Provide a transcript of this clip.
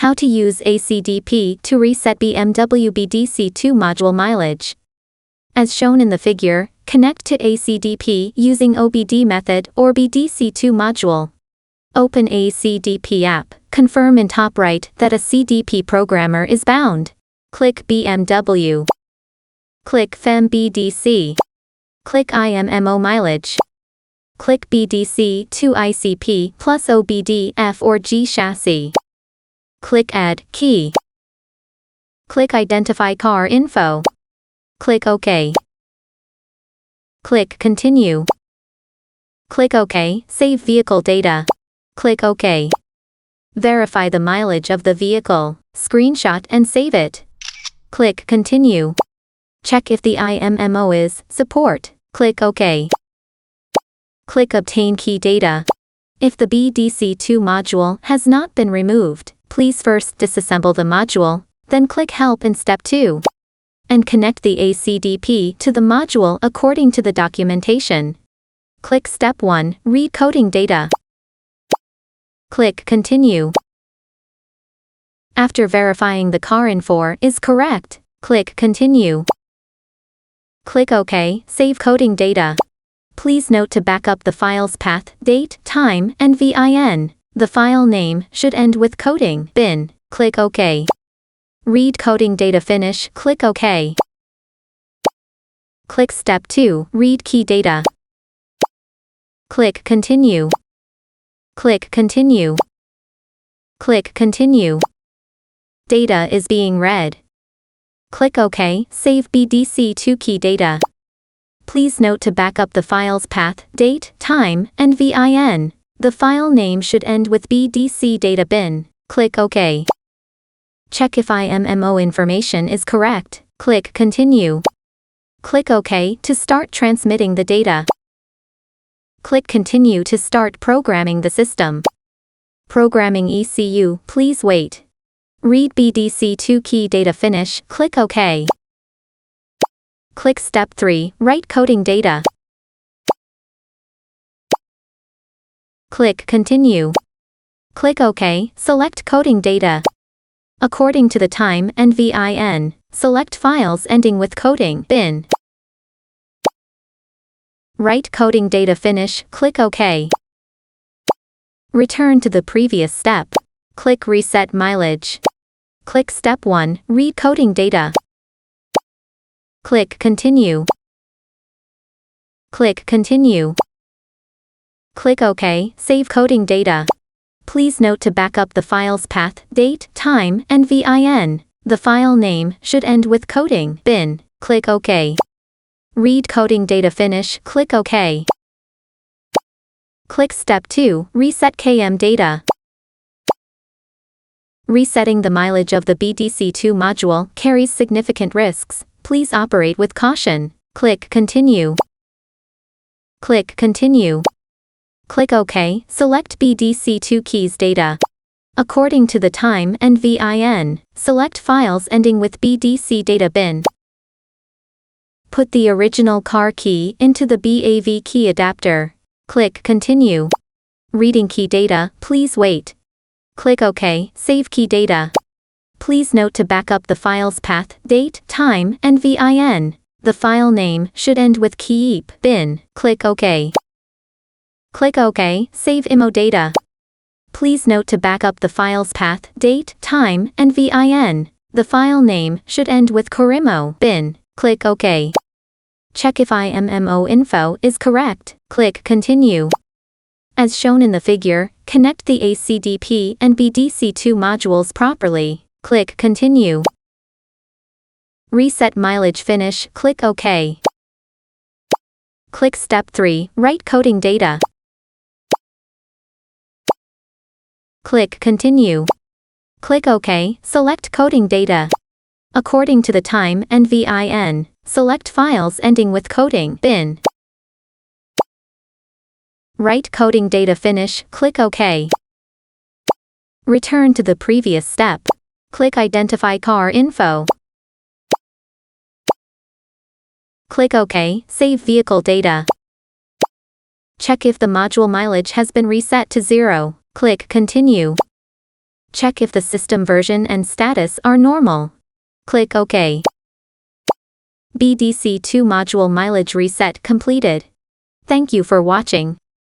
How to use ACDP to reset BMW BDC2 module mileage. As shown in the figure, connect to ACDP using OBD method or BDC2 module. Open ACDP app, confirm in top right that a CDP programmer is bound. Click BMW. Click FEM BDC. Click IMMO mileage. Click BDC2 ICP plus OBD F or G chassis. Click Add Key. Click Identify Car Info. Click OK. Click Continue. Click OK, save vehicle data. Click OK. Verify the mileage of the vehicle, screenshot and save it. Click Continue. Check if the IMMO is support. Click OK. Click Obtain Key Data. If the BDC2 module has not been removed, please first disassemble the module, then click Help in Step 2. And connect the ACDP to the module according to the documentation. Click Step 1, Read coding data. Click Continue. After verifying the car info is correct, click Continue. Click OK, save coding data. Please note to back up the file's path, date, time, and VIN. The file name should end with coding bin. Click OK. Read coding data finish. Click OK. Click Step 2, Read key data. Click Continue. Click Continue. Click Continue. Data is being read. Click OK, save BDC2 key data. Please note to back up the file's path, date, time, and VIN. The file name should end with BDC data bin. Click OK. Check if IMMO information is correct. Click Continue. Click OK to start transmitting the data. Click Continue to start programming the system. Programming ECU, please wait. Read BDC2 key data finish. Click OK. Click Step 3, Write coding data. Click Continue. Click OK, select coding data. According to the time and VIN, select files ending with coding bin. Write coding data finish. Click OK. Return to the previous step. Click Reset mileage. Click Step 1, Read coding data. Click Continue. Click Continue. Click OK, save coding data. Please note to back up the file's path, date, time, and VIN. The file name should end with coding bin. Click OK. Read coding data finish. Click OK. Click Step 2, Reset KM data. Resetting the mileage of the BDC2 module carries significant risks. Please operate with caution. Click Continue. Click Continue. Click OK, select BDC2 keys data. According to the time and VIN, select files ending with BDC data bin. Put the original car key into the BAV key adapter. Click Continue. Reading key data, please wait. Click OK, save key data. Please note to back up the file's path, date, time, and VIN. The file name should end with keep bin. Click OK. Click OK, save IMO data. Please note to back up the file's path, date, time, and VIN. The file name should end with corimo bin. Click OK. Check if IMMO info is correct. Click Continue. As shown in the figure, connect the ACDP and BDC2 modules properly. Click Continue. Reset mileage finish. Click OK. Click Step 3, Write coding data. Click Continue. Click OK, select coding data. According to the time and VIN, select files ending with coding bin. Write coding data finish. Click OK. Return to the previous step. Click Identify Car Info. Click OK, save vehicle data. Check if the module mileage has been reset to 0. Click Continue. Check if the system version and status are normal. Click OK. BDC2 module mileage reset completed. Thank you for watching.